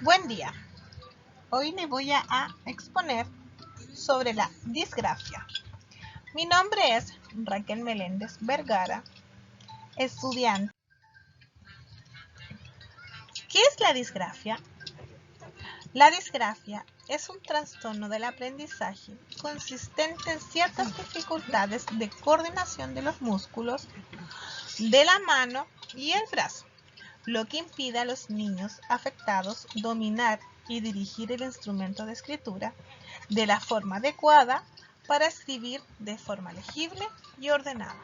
Buen día. Hoy le voy a exponer sobre la disgrafia. Mi nombre es Raquel Meléndez Vergara, estudiante. ¿Qué es la disgrafia? La disgrafia es un trastorno del aprendizaje consistente en ciertas dificultades de coordinación de los músculos de la mano y el brazo, lo que impide a los niños afectados dominar y dirigir el instrumento de escritura de la forma adecuada para escribir de forma legible y ordenada.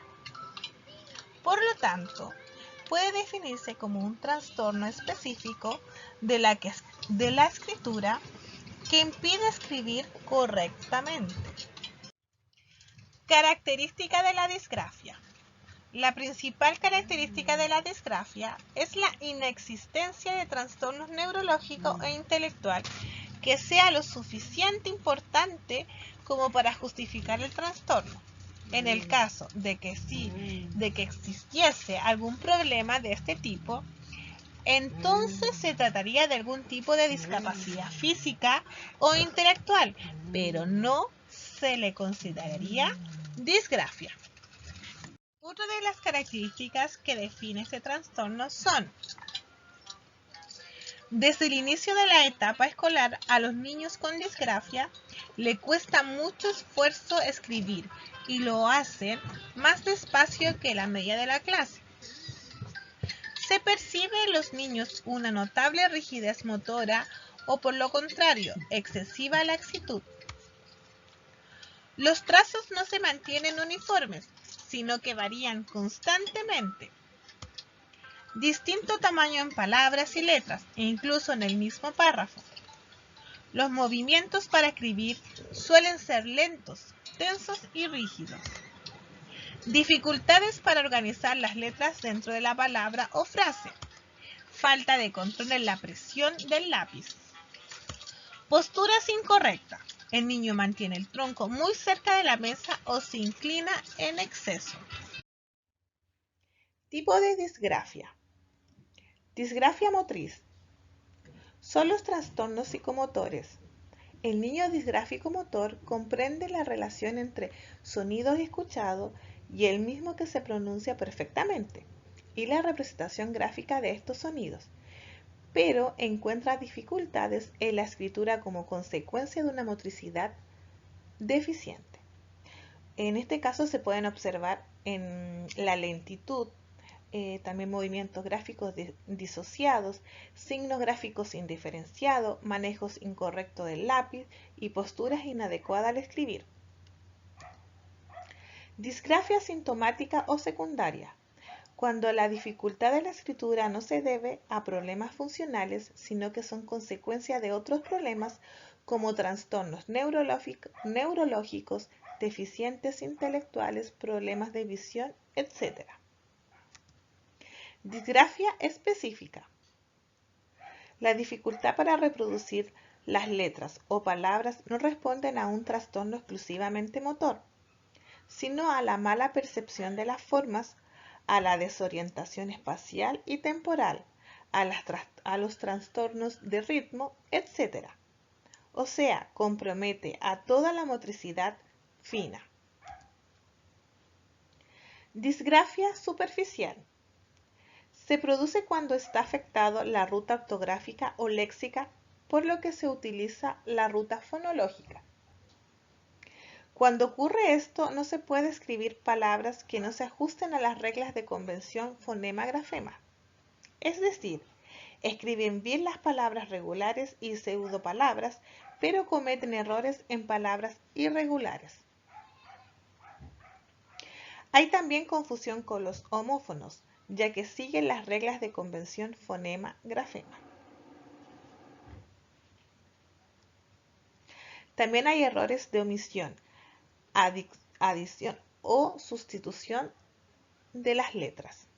Por lo tanto, puede definirse como un trastorno específico de la escritura que impide escribir correctamente. Característica de la disgrafia. La principal característica de la disgrafia es la inexistencia de trastornos neurológico e intelectual que sea lo suficiente importante como para justificar el trastorno. En el caso de que existiese algún problema de este tipo, entonces se trataría de algún tipo de discapacidad física o intelectual, pero no se le consideraría disgrafia. Otra de las características que define este trastorno son: desde el inicio de la etapa escolar, a los niños con disgrafia le cuesta mucho esfuerzo escribir y lo hacen más despacio que la media de la clase. Se percibe en los niños una notable rigidez motora o, por lo contrario, excesiva laxitud. Los trazos no se mantienen uniformes, sino que varían constantemente. Distinto tamaño en palabras y letras, e incluso en el mismo párrafo. Los movimientos para escribir suelen ser lentos, tensos y rígidos. Dificultades para organizar las letras dentro de la palabra o frase. Falta de control en la presión del lápiz. Posturas incorrectas. El niño mantiene el tronco muy cerca de la mesa o se inclina en exceso. Tipo de disgrafia. Disgrafia motriz. Son los trastornos psicomotores. El niño disgráfico motor comprende la relación entre sonidos escuchados y el mismo que se pronuncia perfectamente, y la representación gráfica de estos sonidos, pero encuentra dificultades en la escritura como consecuencia de una motricidad deficiente. En este caso se pueden observar en la lentitud, también movimientos gráficos disociados, signos gráficos indiferenciados, manejos incorrectos del lápiz y posturas inadecuadas al escribir. Disgrafia sintomática o secundaria. Cuando la dificultad de la escritura no se debe a problemas funcionales, sino que son consecuencia de otros problemas como trastornos neurológicos, deficientes intelectuales, problemas de visión, etc. Disgrafia específica. La dificultad para reproducir las letras o palabras no responden a un trastorno exclusivamente motor, sino a la mala percepción de las formas, a la desorientación espacial y temporal, a los trastornos de ritmo, etc. O sea, compromete a toda la motricidad fina. Disgrafia superficial. Se produce cuando está afectado la ruta ortográfica o léxica, por lo que se utiliza la ruta fonológica. Cuando ocurre esto, no se puede escribir palabras que no se ajusten a las reglas de convención fonema-grafema. Es decir, escriben bien las palabras regulares y pseudopalabras, pero cometen errores en palabras irregulares. Hay también confusión con los homófonos, ya que siguen las reglas de convención fonema-grafema. También hay errores de omisión, adición o sustitución de las letras.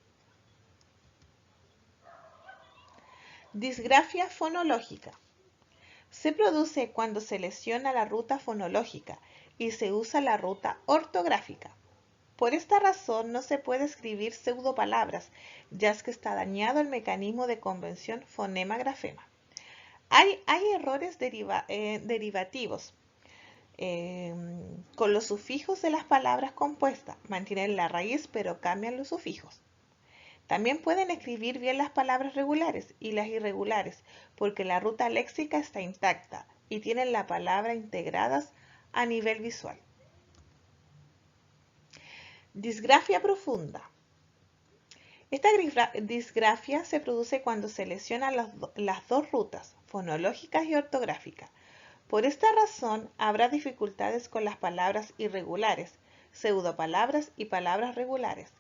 Disgrafia fonológica. Se produce cuando se lesiona la ruta fonológica y se usa la ruta ortográfica. Por esta razón no se puede escribir pseudopalabras, ya que está dañado el mecanismo de convención fonema-grafema. Hay errores derivativos con los sufijos de las palabras compuestas. Mantienen la raíz pero cambian los sufijos. También pueden escribir bien las palabras regulares y las irregulares porque la ruta léxica está intacta y tienen la palabra integradas a nivel visual. Disgrafia profunda. Esta disgrafia se produce cuando se lesionan las dos rutas, fonológicas y ortográficas. Por esta razón, habrá dificultades con las palabras irregulares, pseudopalabras y palabras regulares.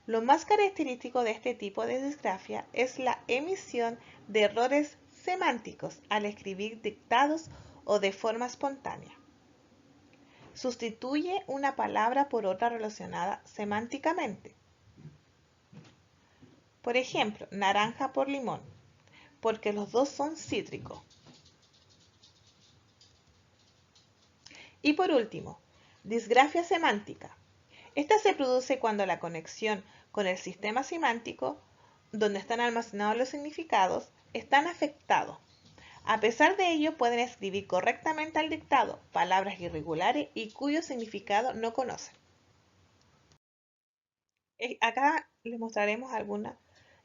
Lo más característico de este tipo de disgrafia es la emisión de errores semánticos al escribir dictados o de forma espontánea. Sustituye una palabra por otra relacionada semánticamente. Por ejemplo, naranja por limón, porque los dos son cítricos. Y por último, disgrafia semántica. Esta se produce cuando la conexión con el sistema semántico, donde están almacenados los significados, están afectados. A pesar de ello, pueden escribir correctamente al dictado palabras irregulares y cuyo significado no conocen. Acá les mostraremos algunos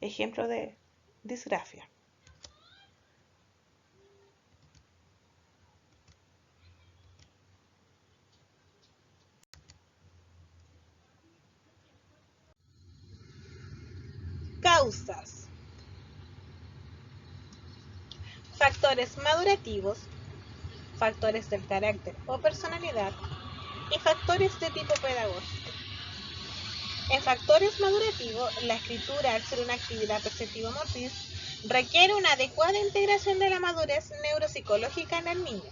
ejemplos de disgrafia. Causas. Factores madurativos, factores del carácter o personalidad y factores de tipo pedagógico. En factores madurativos, la escritura, al ser una actividad perceptivo-motriz, requiere una adecuada integración de la madurez neuropsicológica en el niño.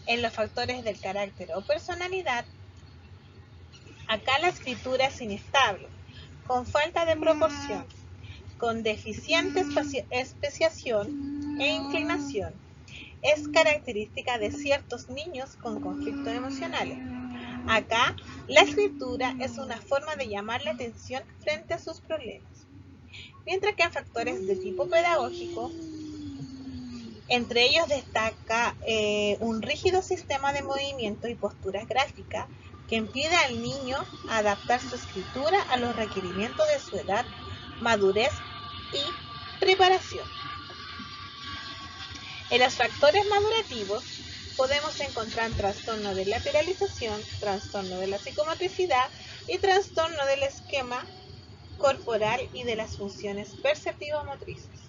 En los factores del carácter o personalidad, acá la escritura es inestable, con falta de proporción, con deficiente especiación e inclinación. Es característica de ciertos niños con conflictos emocionales. Acá, la escritura es una forma de llamar la atención frente a sus problemas. Mientras que en factores de tipo pedagógico, entre ellos destaca un rígido sistema de movimiento y posturas gráficas que impide al niño adaptar su escritura a los requerimientos de su edad, madurez y preparación. En los factores madurativos podemos encontrar trastorno de lateralización, trastorno de la psicomotricidad y trastorno del esquema corporal y de las funciones perceptivo-motrices.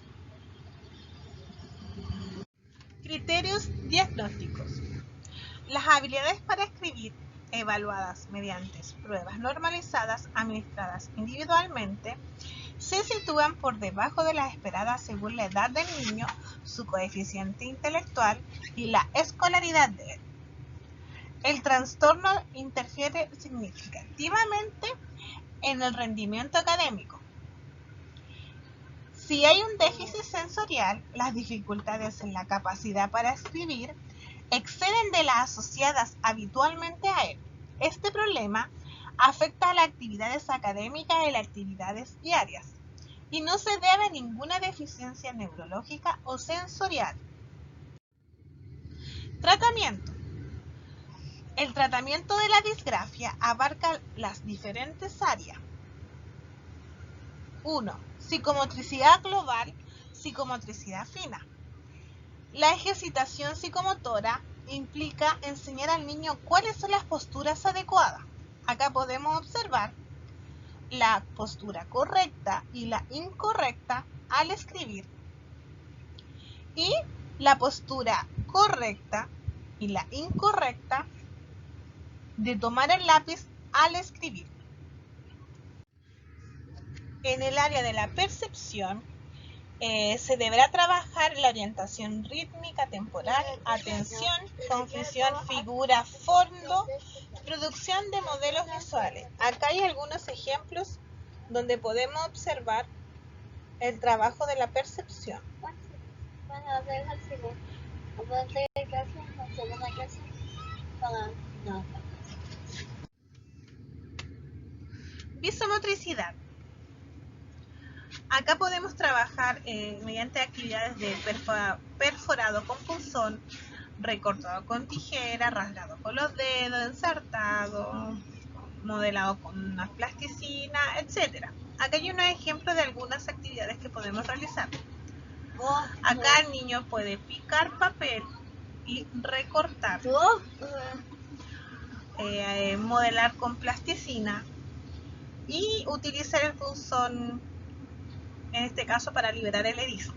Criterios diagnósticos. Las habilidades para escribir, evaluadas mediante pruebas normalizadas administradas individualmente, se sitúan por debajo de las esperadas según la edad del niño, su coeficiente intelectual y la escolaridad de él. El trastorno interfiere significativamente en el rendimiento académico. Si hay un déficit sensorial, las dificultades en la capacidad para escribir exceden de las asociadas habitualmente a él. Este problema afecta a las actividades académicas y las actividades diarias y no se debe a ninguna deficiencia neurológica o sensorial. Tratamiento. El tratamiento de la disgrafia abarca las diferentes áreas. 1. Psicomotricidad global, psicomotricidad fina. La ejercitación psicomotora implica enseñar al niño cuáles son las posturas adecuadas. Acá podemos observar la postura correcta y la incorrecta al escribir y la postura correcta y la incorrecta de tomar el lápiz al escribir. En el área de la percepción se deberá trabajar la orientación rítmica, temporal, atención, confusión, figura, fondo, producción de modelos visuales. Acá hay algunos ejemplos donde podemos observar el trabajo de la percepción. Visomotricidad. Acá podemos trabajar mediante actividades de perforado con punzón, recortado con tijera, rasgado con los dedos, ensartado, modelado con una plasticina, etc. Acá hay unos ejemplos de algunas actividades que podemos realizar. Acá el niño puede picar papel y recortar, modelar con plasticina y utilizar el punzón, en este caso para liberar el erizo.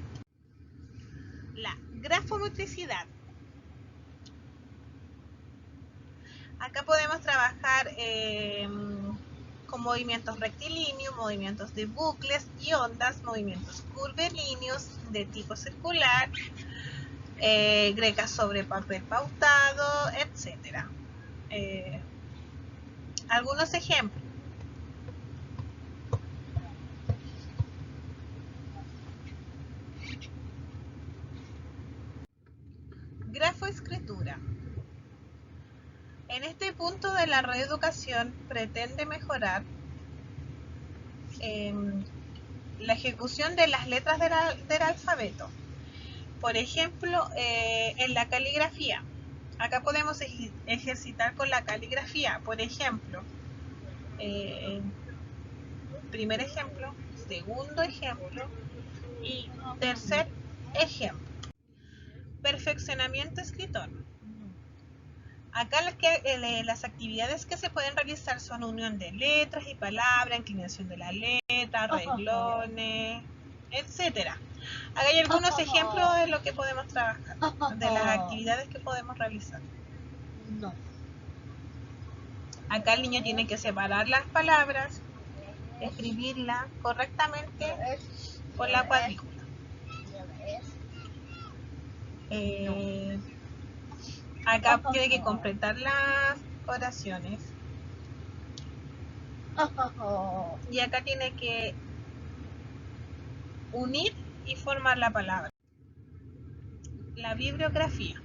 La grafomotricidad. Acá podemos trabajar con movimientos rectilíneos, movimientos de bucles y ondas, movimientos curvilíneos de tipo circular, grecas sobre papel pautado, etc. Algunos ejemplos. Grafoescritura. En este punto de la reeducación pretende mejorar la ejecución de las letras del alfabeto. Por ejemplo, en la caligrafía. Acá podemos ejercitar con la caligrafía. Por ejemplo, primer ejemplo, segundo ejemplo y tercer ejemplo. Perfeccionamiento escritor. Acá las actividades que se pueden realizar son unión de letras y palabras, inclinación de la letra, renglones, etc. Acá hay algunos ejemplos de lo que podemos trabajar, de las actividades que podemos realizar. Acá el niño tiene que separar las palabras, escribirlas correctamente por la cuadrícula. Acá tiene que completar las oraciones. Y acá tiene que unir y formar la palabra. La bibliografía.